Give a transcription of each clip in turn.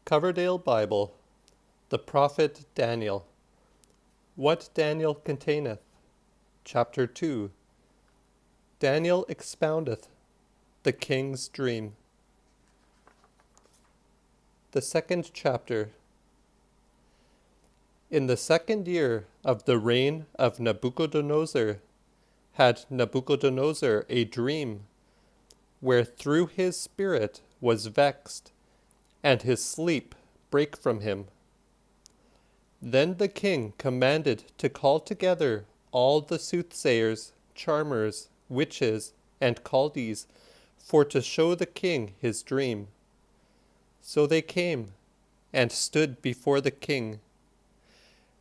Coverdale Bible, the Prophet Daniel. What Daniel containeth. Chapter 2. Daniel expoundeth the king's dream. The second chapter. In the 2nd year of the reign of Nebuchadnezzar, had Nebuchadnezzar a dream, where through his spirit was vexed, and his sleep brake from him. Then the king commanded to call together all the soothsayers, charmers, witches, and Chaldees, for to show the king his dream. So they came, and stood before the king.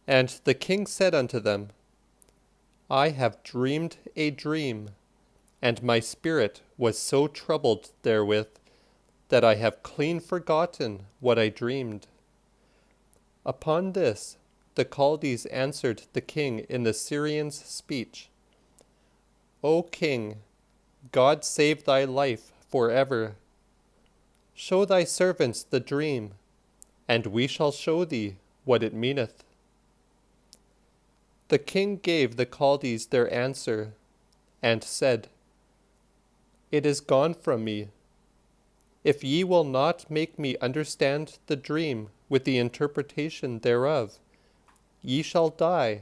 And the king said unto them, I have dreamed a dream, and my spirit was so troubled therewith, that I have clean forgotten what I dreamed. Upon this the Chaldees answered the king in the Syrians' speech, O king, God save thy life for ever. Show thy servants the dream, and we shall show thee what it meaneth. The king gave the Chaldees their answer, and said, It is gone from me. If ye will not make me understand the dream with the interpretation thereof, ye shall die,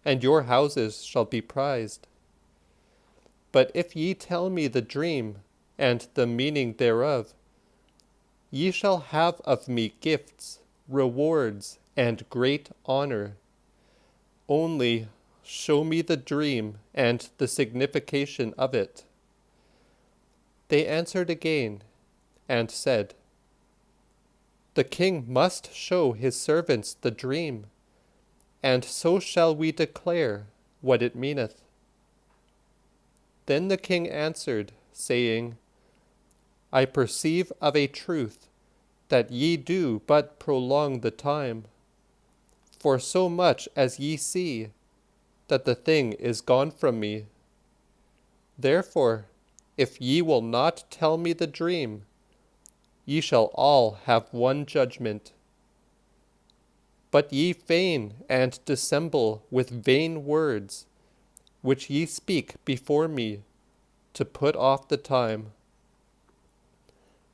and your houses shall be prized. But if ye tell me the dream and the meaning thereof, ye shall have of me gifts, rewards, and great honor. Only show me the dream and the signification of it. They answered again, and said, The king must show his servants the dream, and so shall we declare what it meaneth. Then the king answered, saying, I perceive of a truth that ye do but prolong the time, for so much as ye see that the thing is gone from me. Therefore, if ye will not tell me the dream, ye shall all have one judgment. But ye feign and dissemble with vain words, which ye speak before me, to put off the time.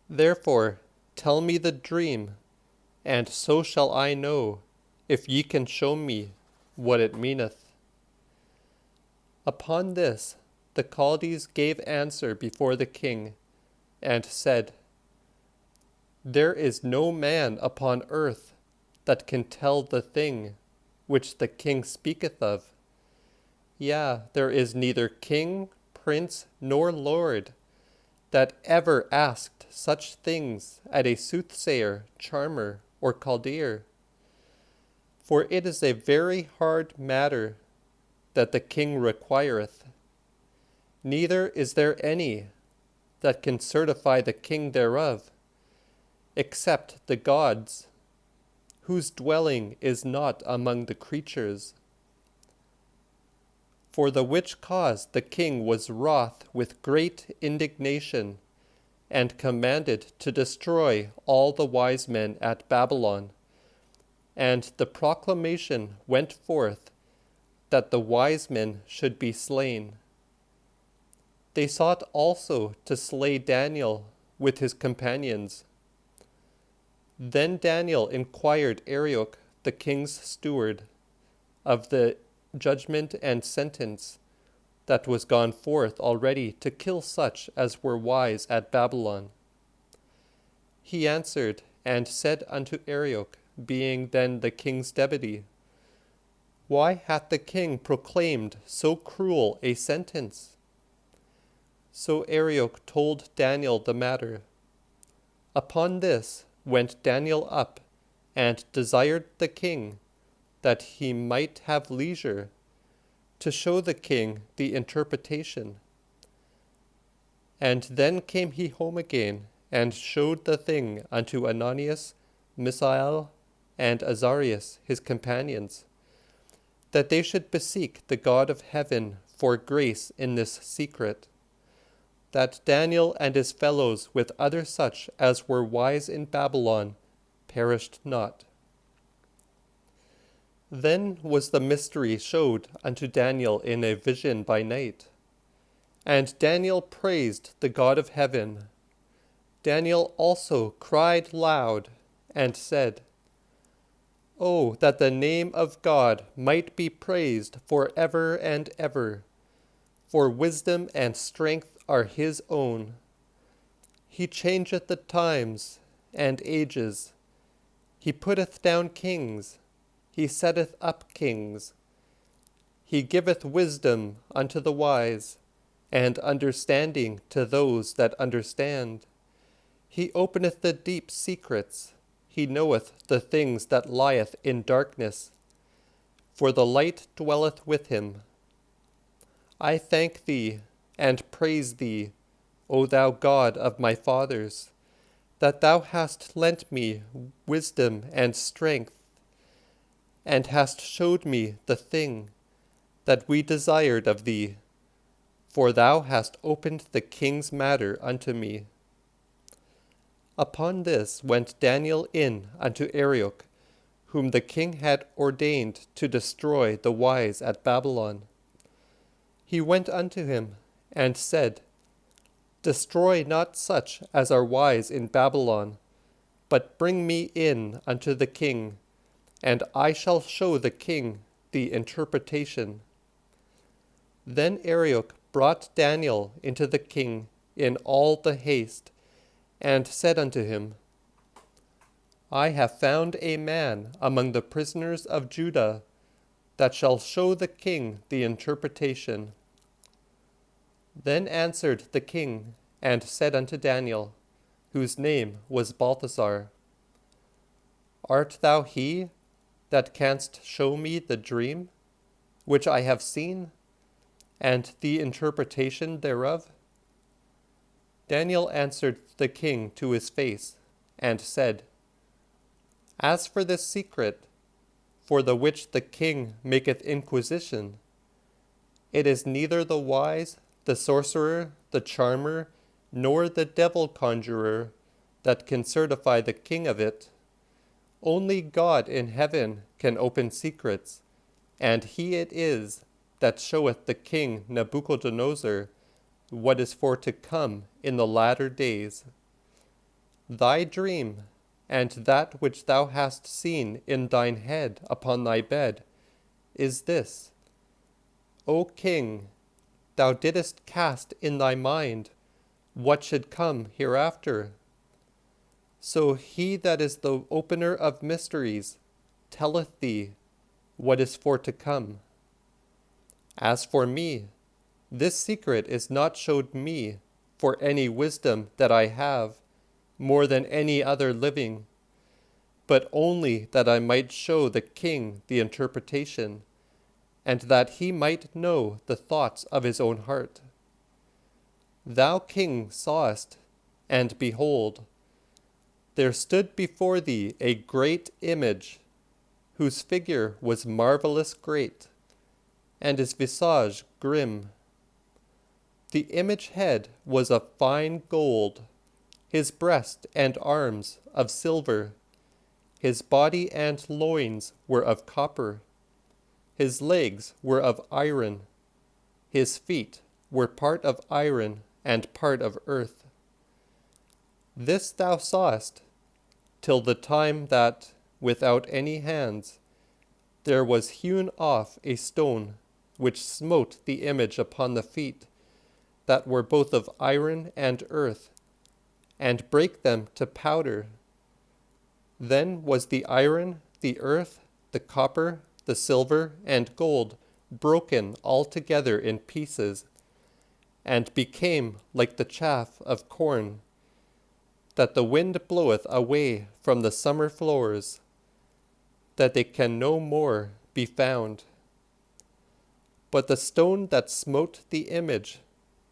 Therefore tell me the dream, and so shall I know, if ye can show me what it meaneth. Upon this the Chaldees gave answer before the king, and said, There is no man upon earth that can tell the thing which the king speaketh of. Yea, there is neither king, prince, nor lord that ever asked such things at a soothsayer, charmer, or Chaldeer. For it is a very hard matter that the king requireth. Neither is there any that can certify the king thereof, except the gods, whose dwelling is not among the creatures. For the which cause the king was wroth with great indignation, and commanded to destroy all the wise men at Babylon. And the proclamation went forth that the wise men should be slain. They sought also to slay Daniel with his companions. Then Daniel inquired Arioch, the king's steward, of the judgment and sentence that was gone forth already to kill such as were wise at Babylon. He answered and said unto Arioch, being then the king's deputy, Why hath the king proclaimed so cruel a sentence? So Arioch told Daniel the matter. Upon this went Daniel up, and desired the king that he might have leisure to show the king the interpretation. And then came he home again, and showed the thing unto Ananias, Mishael, and Azarias his companions, that they should beseech the God of heaven for grace in this secret, that Daniel and his fellows with other such as were wise in Babylon perished not. Then was the mystery showed unto Daniel in a vision by night. And Daniel praised the God of heaven. Daniel also cried loud and said, Oh, that the name of God might be praised for ever and ever, for wisdom and strength are his own. He changeth the times and ages. He putteth down kings. He setteth up kings. He giveth wisdom unto the wise, and understanding to those that understand. He openeth the deep secrets. He knoweth the things that lieth in darkness. For the light dwelleth with him. I thank thee, and praise thee, O thou God of my fathers, that thou hast lent me wisdom and strength, and hast showed me the thing that we desired of thee, for thou hast opened the king's matter unto me. Upon this went Daniel in unto Arioch, whom the king had ordained to destroy the wise at Babylon. He went unto him, and said, Destroy not such as are wise in Babylon, but bring me in unto the king, and I shall show the king the interpretation. Then Arioch brought Daniel into the king in all the haste, and said unto him, I have found a man among the prisoners of Judah that shall show the king the interpretation. Then answered the king, and said unto Daniel, whose name was Balthasar, Art thou he that canst show me the dream, which I have seen, and the interpretation thereof? Daniel answered the king to his face, and said, As for this secret, for the which the king maketh inquisition, it is neither the wise, the sorcerer, the charmer, nor the devil conjurer that can certify the king of it. Only God in heaven can open secrets, and he it is that showeth the king Nebuchadnezzar what is for to come in the latter days. Thy dream, and that which thou hast seen in thine head upon thy bed, is this. O king, thou didst cast in thy mind what should come hereafter. So he that is the opener of mysteries telleth thee what is for to come. As for me, this secret is not showed me for any wisdom that I have, more than any other living, but only that I might show the king the interpretation, and that he might know the thoughts of his own heart. Thou, king, sawest, and behold, there stood before thee a great image, whose figure was marvelous great, and his visage grim. The image head was of fine gold, his breast and arms of silver, his body and loins were of copper, his legs were of iron, his feet were part of iron and part of earth. This thou sawest, till the time that, without any hands, there was hewn off a stone, which smote the image upon the feet, that were both of iron and earth, and brake them to powder. Then was the iron, the earth, the copper, the silver, and gold broken altogether in pieces, and became like the chaff of corn, that the wind bloweth away from the summer floors, that they can no more be found. But the stone that smote the image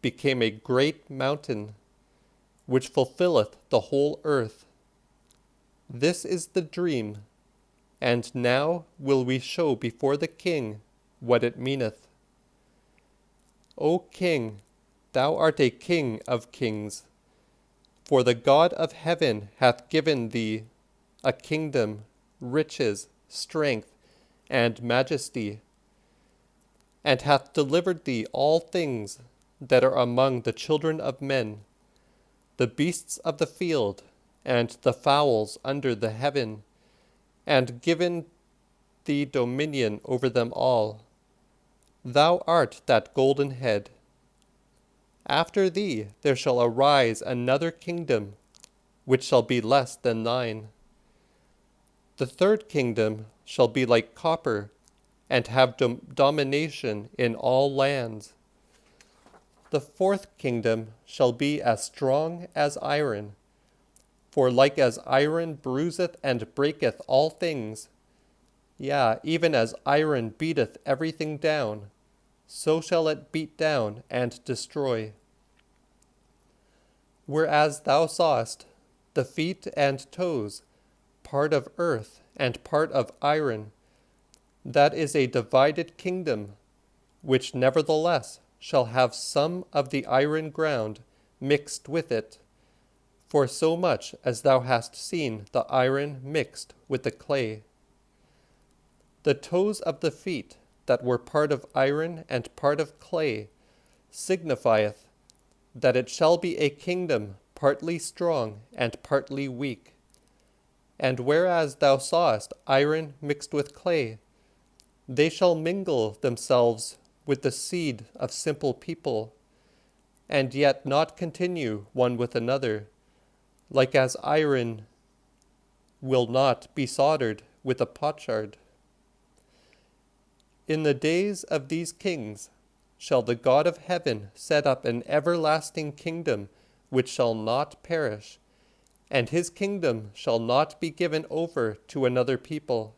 became a great mountain, which fulfilleth the whole earth. This is the dream, and now will we show before the king what it meaneth. O king, thou art a king of kings, for the God of heaven hath given thee a kingdom, riches, strength, and majesty, and hath delivered thee all things that are among the children of men, the beasts of the field, and the fowls under the heaven, and given thee dominion over them all. Thou art that golden head. After thee there shall arise another kingdom, which shall be less than thine. The third kingdom shall be like copper, and have domination in all lands. The fourth kingdom shall be as strong as iron, for like as iron bruiseth and breaketh all things, yea, even as iron beateth everything down, so shall it beat down and destroy. Whereas thou sawest the feet and toes, part of earth and part of iron, that is a divided kingdom, which nevertheless shall have some of the iron ground mixed with it, for so much as thou hast seen the iron mixed with the clay. The toes of the feet that were part of iron and part of clay signifieth that it shall be a kingdom partly strong and partly weak. And whereas thou sawest iron mixed with clay, they shall mingle themselves with the seed of simple people, and yet not continue one with another, like as iron will not be soldered with a potsherd. In the days of these kings shall the God of heaven set up an everlasting kingdom which shall not perish, and his kingdom shall not be given over to another people.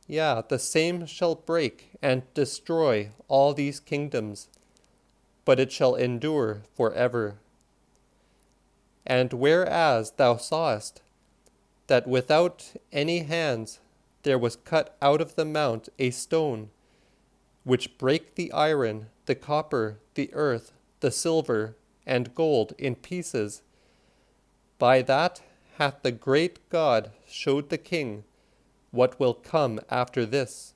Yea, the same shall break and destroy all these kingdoms, but it shall endure forever. And whereas thou sawest that without any hands there was cut out of the mount a stone, which brake the iron, the copper, the earth, the silver, and gold in pieces, by that hath the great God showed the king what will come after this.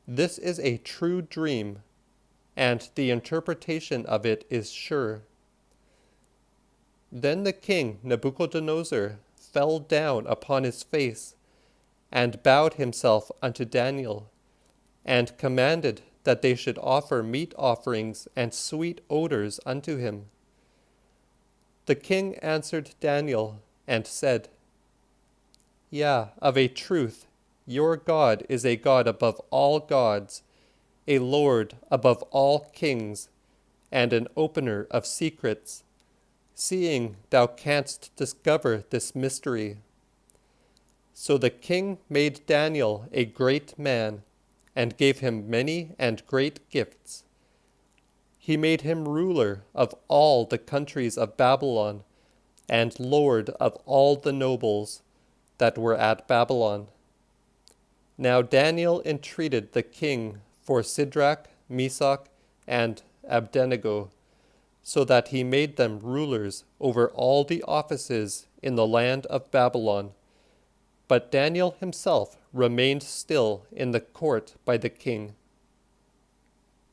This is a true dream, and the interpretation of it is sure. Then the king Nebuchadnezzar fell down upon his face, and bowed himself unto Daniel, and commanded that they should offer meat offerings and sweet odors unto him. The king answered Daniel, and said, Yea, of a truth, your God is a God above all gods, a Lord above all kings, and an opener of secrets, seeing thou canst discover this mystery. So the king made Daniel a great man, and gave him many and great gifts. He made him ruler of all the countries of Babylon, and lord of all the nobles that were at Babylon. Now Daniel entreated the king for Shadrach, Meshach, and Abednego, so that he made them rulers over all the offices in the land of Babylon. But Daniel himself remained still in the court by the king.